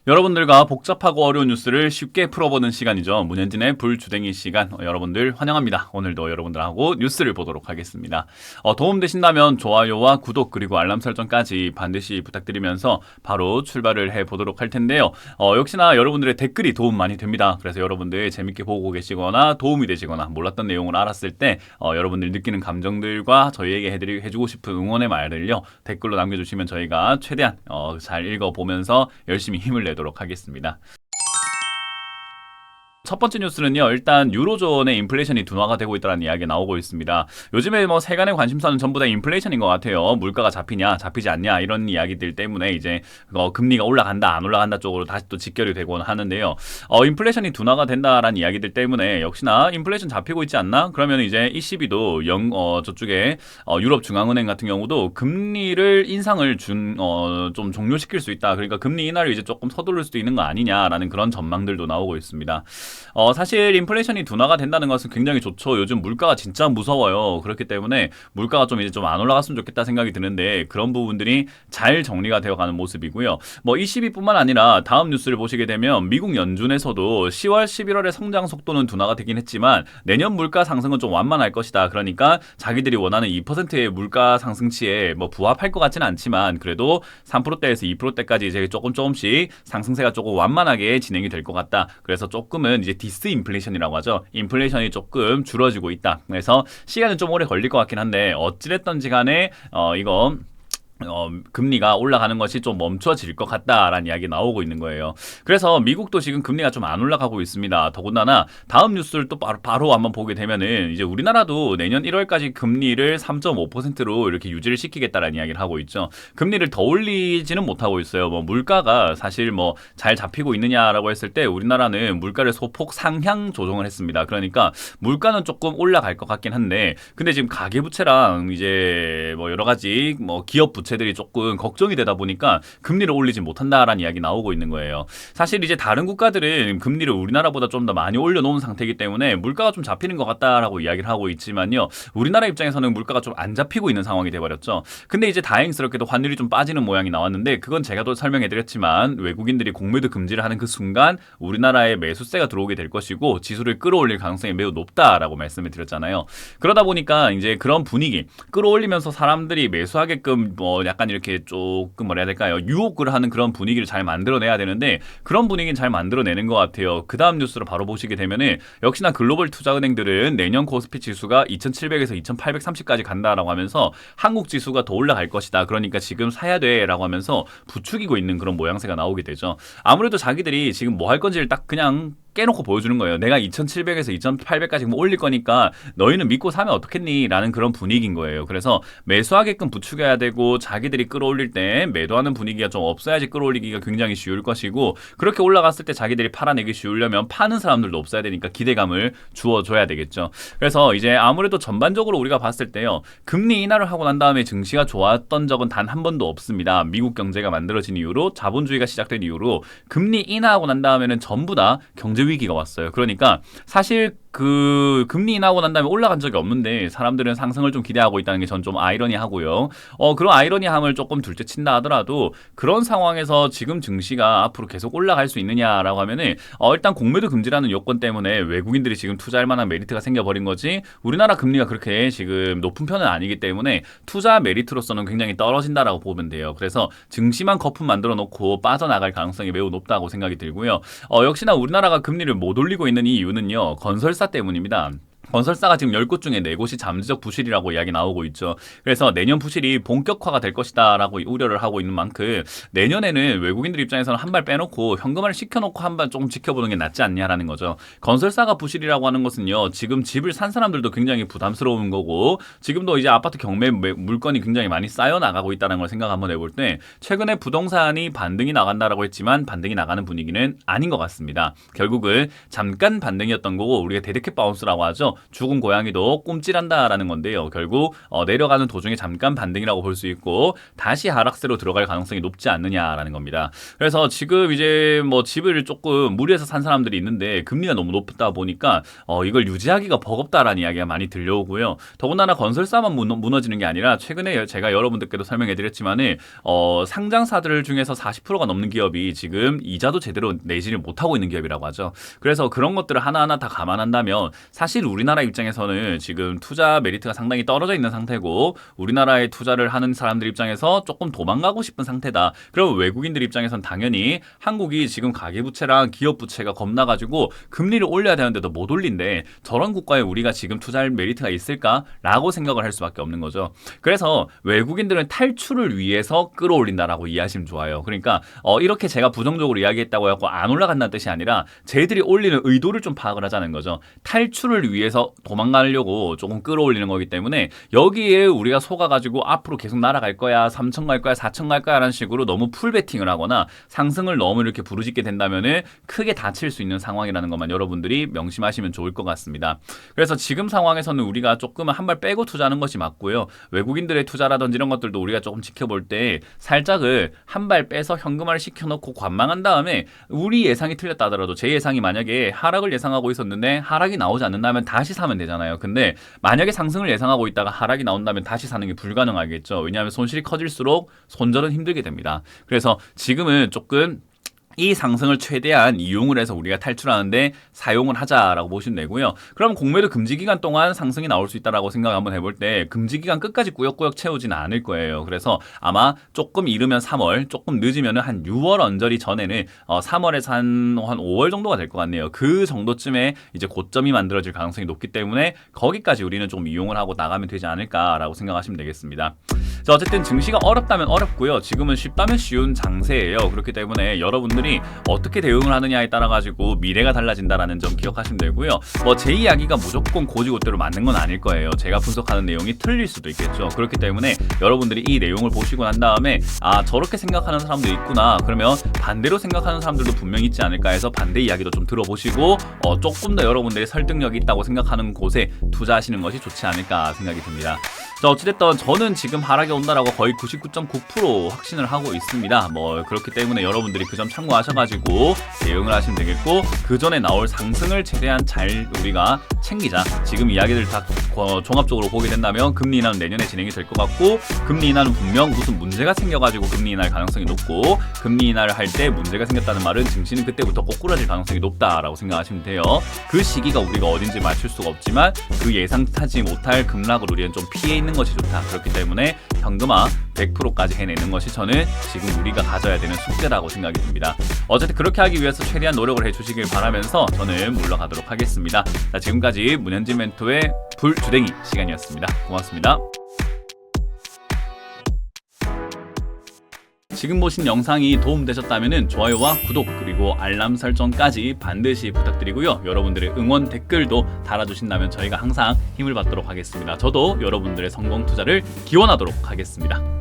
여러분들과 복잡하고 어려운 뉴스를 쉽게 풀어보는 시간이죠. 문현진의 불주댕이 시간. 여러분들 환영합니다. 오늘도 여러분들하고 뉴스를 보도록 하겠습니다. 도움되신다면 좋아요와 구독 그리고 알람 설정까지 반드시 부탁드리면서 바로 출발을 해보도록 할 텐데요. 역시나 여러분들의 댓글이 도움 많이 됩니다. 그래서 여러분들 재밌게 보고 계시거나 도움이 되시거나 몰랐던 내용을 알았을 때 여러분들 느끼는 감정들과 저희에게 해주고 싶은 응원의 말을요. 댓글로 남겨주시면 저희가 최대한 잘 읽어보면서 열심히 힘을 내도록 하겠습니다. 첫 번째 뉴스는요. 일단 유로존의 인플레이션이 둔화가 되고 있다는 이야기가 나오고 있습니다. 요즘에 세간의 관심사는 전부 다 인플레이션인 것 같아요. 물가가 잡히냐 잡히지 않냐 이런 이야기들 때문에 이제 금리가 올라간다 안 올라간다 쪽으로 다시 또 직결이 되곤 하는데요. 인플레이션이 둔화가 된다라는 이야기들 때문에 역시나 인플레이션 잡히고 있지 않나? 그러면 이제 ECB도 저쪽에 유럽 중앙은행 같은 경우도 금리를 인상을 좀 종료시킬 수 있다. 그러니까 금리 인하를 이제 조금 서두를 수도 있는 거 아니냐라는 그런 전망들도 나오고 있습니다. 사실 인플레이션이 둔화가 된다는 것은 굉장히 좋죠. 요즘 물가가 진짜 무서워요. 그렇기 때문에 물가가 좀 이제 좀 안 올라갔으면 좋겠다 생각이 드는데 그런 부분들이 잘 정리가 되어가는 모습이고요. ECB뿐만 아니라 다음 뉴스를 보시게 되면 미국 연준에서도 10월, 11월의 성장 속도는 둔화가 되긴 했지만 내년 물가 상승은 좀 완만할 것이다. 그러니까 자기들이 원하는 2%의 물가 상승치에 부합할 것 같지는 않지만 그래도 3%대에서 2%대까지 이제 조금씩 상승세가 조금 완만하게 진행이 될 것 같다. 그래서 조금은 이제 디스인플레이션이라고 하죠. 인플레이션이 조금 줄어지고 있다. 그래서 시간은 좀 오래 걸릴 것 같긴 한데 어찌됐든지 간에 이거 금리가 올라가는 것이 좀 멈춰질 것 같다라는 이야기 나오고 있는 거예요. 그래서 미국도 지금 금리가 좀 안 올라가고 있습니다. 더군다나 다음 뉴스를 또 바로 한번 보게 되면은 이제 우리나라도 내년 1월까지 금리를 3.5%로 이렇게 유지를 시키겠다라는 이야기를 하고 있죠. 금리를 더 올리지는 못하고 있어요. 물가가 사실 잘 잡히고 있느냐라고 했을 때 우리나라는 물가를 소폭 상향 조정을 했습니다. 그러니까 물가는 조금 올라갈 것 같긴 한데 근데 지금 가계부채랑 이제 여러 가지 기업 부채들이 조금 걱정이 되다 보니까 금리를 올리지 못한다라는 이야기 나오고 있는 거예요. 사실 이제 다른 국가들은 금리를 우리나라보다 좀 더 많이 올려놓은 상태이기 때문에 물가가 좀 잡히는 것 같다라고 이야기를 하고 있지만요. 우리나라 입장에서는 물가가 좀 안 잡히고 있는 상황이 돼버렸죠. 근데 이제 다행스럽게도 환율이 좀 빠지는 모양이 나왔는데 그건 제가 또 설명해드렸지만 외국인들이 공매도 금지를 하는 그 순간 우리나라에 매수세가 들어오게 될 것이고 지수를 끌어올릴 가능성이 매우 높다라고 말씀을 드렸잖아요. 그러다 보니까 이제 그런 분위기 끌어올리면서 사람들이 매수하게끔 약간 이렇게 조금 뭐라 해야 될까요? 유혹을 하는 그런 분위기를 잘 만들어내야 되는데 그런 분위기는 잘 만들어내는 것 같아요. 그 다음 뉴스로 바로 보시게 되면은 역시나 글로벌 투자은행들은 내년 코스피 지수가 2700에서 2830까지 간다라고 하면서 한국 지수가 더 올라갈 것이다. 그러니까 지금 사야 돼라고 하면서 부추기고 있는 그런 모양새가 나오게 되죠. 아무래도 자기들이 지금 뭐 할 건지를 딱 그냥 깨놓고 보여주는 거예요. 내가 2700에서 2800까지 올릴 거니까 너희는 믿고 사면 어떻겠니? 라는 그런 분위기인 거예요. 그래서 매수하게끔 부추겨야 되고 자기들이 끌어올릴 때 매도하는 분위기가 좀 없어야지 끌어올리기가 굉장히 쉬울 것이고 그렇게 올라갔을 때 자기들이 팔아내기 쉬우려면 파는 사람들도 없어야 되니까 기대감을 주어줘야 되겠죠. 그래서 이제 아무래도 전반적으로 우리가 봤을 때요. 금리 인하를 하고 난 다음에 증시가 좋았던 적은 단 한 번도 없습니다. 미국 경제가 만들어진 이후로 자본주의가 시작된 이후로 금리 인하하고 난 다음에는 전부 다 경제 위기가 왔어요. 그러니까 사실 그 금리 인하고 난 다음에 올라간 적이 없는데 사람들은 상승을 좀 기대하고 있다는 게 전 좀 아이러니하고요. 그런 아이러니함을 조금 둘째 친다 하더라도 그런 상황에서 지금 증시가 앞으로 계속 올라갈 수 있느냐라고 하면은 일단 공매도 금지라는 요건 때문에 외국인들이 지금 투자할 만한 메리트가 생겨버린 거지 우리나라 금리가 그렇게 지금 높은 편은 아니기 때문에 투자 메리트로서는 굉장히 떨어진다라고 보면 돼요. 그래서 증시만 거품 만들어 놓고 빠져나갈 가능성이 매우 높다고 생각이 들고요. 역시나 우리나라가 금리를 못 올리고 있는 이유는요. 건설사 때문입니다. 건설사가 지금 10곳 중에 4곳이 잠재적 부실이라고 이야기 나오고 있죠. 그래서 내년 부실이 본격화가 될 것이다 라고 우려를 하고 있는 만큼 내년에는 외국인들 입장에서는 한 발 빼놓고 현금화를 시켜놓고 한 발 조금 지켜보는 게 낫지 않냐라는 거죠. 건설사가 부실이라고 하는 것은요. 지금 집을 산 사람들도 굉장히 부담스러운 거고 지금도 이제 아파트 경매 물건이 굉장히 많이 쌓여나가고 있다는 걸 생각 한번 해볼 때 최근에 부동산이 반등이 나간다라고 했지만 반등이 나가는 분위기는 아닌 것 같습니다. 결국은 잠깐 반등이었던 거고 우리가 데드캣 바운스라고 하죠. 죽은 고양이도 꼼찔한다라는 건데요. 결국 내려가는 도중에 잠깐 반등이라고 볼 수 있고 다시 하락세로 들어갈 가능성이 높지 않느냐라는 겁니다. 그래서 지금 이제 뭐 집을 조금 무리해서 산 사람들이 있는데 금리가 너무 높다 보니까 이걸 유지하기가 버겁다라는 이야기가 많이 들려오고요. 더군다나 건설사만 무너지는 게 아니라 최근에 제가 여러분들께도 설명해드렸지만은 상장사들 중에서 40%가 넘는 기업이 지금 이자도 제대로 내지를 못하고 있는 기업이라고 하죠. 그래서 그런 것들을 하나하나 다 감안한다면 사실 우리나라 입장에서는 지금 투자 메리트가 상당히 떨어져 있는 상태고 우리나라에 투자를 하는 사람들 입장에서 조금 도망가고 싶은 상태다. 그럼 외국인들 입장에선 당연히 한국이 지금 가계부채랑 기업부채가 겁나가지고 금리를 올려야 되는데도 못 올린데 저런 국가에 우리가 지금 투자할 메리트가 있을까라고 생각을 할 수밖에 없는 거죠. 그래서 외국인들은 탈출을 위해서 끌어올린다라고 이해하시면 좋아요. 그러니까 이렇게 제가 부정적으로 이야기했다고 해서 안 올라간다는 뜻이 아니라 쟤들이 올리는 의도를 좀 파악을 하자는 거죠. 탈출을 위해서 도망가려고 조금 끌어올리는 거기 때문에 여기에 우리가 속아가지고 앞으로 계속 날아갈 거야, 3천 갈 거야, 4천 갈 거야 라는 식으로 너무 풀베팅을 하거나 상승을 너무 이렇게 부르짖게 된다면은 크게 다칠 수 있는 상황이라는 것만 여러분들이 명심하시면 좋을 것 같습니다. 그래서 지금 상황에서는 우리가 조금은 한 발 빼고 투자하는 것이 맞고요. 외국인들의 투자라든지 이런 것들도 우리가 조금 지켜볼 때 살짝을 한 발 빼서 현금화를 시켜놓고 관망한 다음에 우리 예상이 틀렸다 하더라도 제 예상이 만약에 하락을 예상하고 있었는데 하락이 나오지 않는다면 다시 사면 되잖아요. 근데 만약에 상승을 예상하고 있다가 하락이 나온다면 다시 사는 게 불가능하겠죠. 왜냐하면 손실이 커질수록 손절은 힘들게 됩니다. 그래서 지금은 조금 이 상승을 최대한 이용을 해서 우리가 탈출하는데 사용을 하자라고 보시면 되고요. 그럼 공매도 금지 기간 동안 상승이 나올 수 있다라고 생각 한번 해볼 때 금지 기간 끝까지 꾸역꾸역 채우지는 않을 거예요. 그래서 아마 조금 이르면 3월, 조금 늦으면 한 6월 언저리 전에는 3월에서 한 5월 정도가 될 것 같네요. 그 정도쯤에 이제 고점이 만들어질 가능성이 높기 때문에 거기까지 우리는 좀 이용을 하고 나가면 되지 않을까라고 생각하시면 되겠습니다. 자, 어쨌든 증시가 어렵다면 어렵고요. 지금은 쉽다면 쉬운 장세예요. 그렇기 때문에 여러분들이 어떻게 대응을 하느냐에 따라 가지고 미래가 달라진다라는 점 기억하시면 되고요. 제 이야기가 무조건 고지고대로 맞는 건 아닐 거예요. 제가 분석하는 내용이 틀릴 수도 있겠죠. 그렇기 때문에 여러분들이 이 내용을 보시고 난 다음에 저렇게 생각하는 사람도 있구나. 그러면 반대로 생각하는 사람들도 분명히 있지 않을까 해서 반대 이야기도 좀 들어보시고 조금 더 여러분들이 설득력이 있다고 생각하는 곳에 투자하시는 것이 좋지 않을까 생각이 듭니다. 자, 어찌됐든 저는 지금 하락이 온다라고 거의 99.9% 확신을 하고 있습니다. 그렇기 때문에 여러분들이 그 점 참고하셔가지고 대응을 하시면 되겠고 그 전에 나올 상승을 최대한 잘 우리가 챙기자. 지금 이야기들 다 종합적으로 보게 된다면 금리 인하는 내년에 진행이 될 것 같고 금리 인하는 분명 무슨 문제가 생겨가지고 금리 인하할 가능성이 높고 금리 인하를 할 때 문제가 생겼다는 말은 증시는 그때부터 꼬꾸라질 가능성이 높다라고 생각하시면 돼요. 그 시기가 우리가 어딘지 맞출 수가 없지만 그 예상하지 못할 급락을 우리는 좀 피해 있는 것이 좋다. 그렇기 때문에 현금화 100%까지 해내는 것이 저는 지금 우리가 가져야 되는 숙제라고 생각이 듭니다. 어쨌든 그렇게 하기 위해서 최대한 노력을 해주시길 바라면서 저는 물러가도록 하겠습니다. 자, 지금까지 문현진 멘토의 불주댕이 시간이었습니다. 고맙습니다. 지금 보신 영상이 도움되셨다면 좋아요와 구독 그리고 알람 설정까지 반드시 부탁드리고요. 여러분들의 응원 댓글도 달아주신다면 저희가 항상 힘을 받도록 하겠습니다. 저도 여러분들의 성공 투자를 기원하도록 하겠습니다.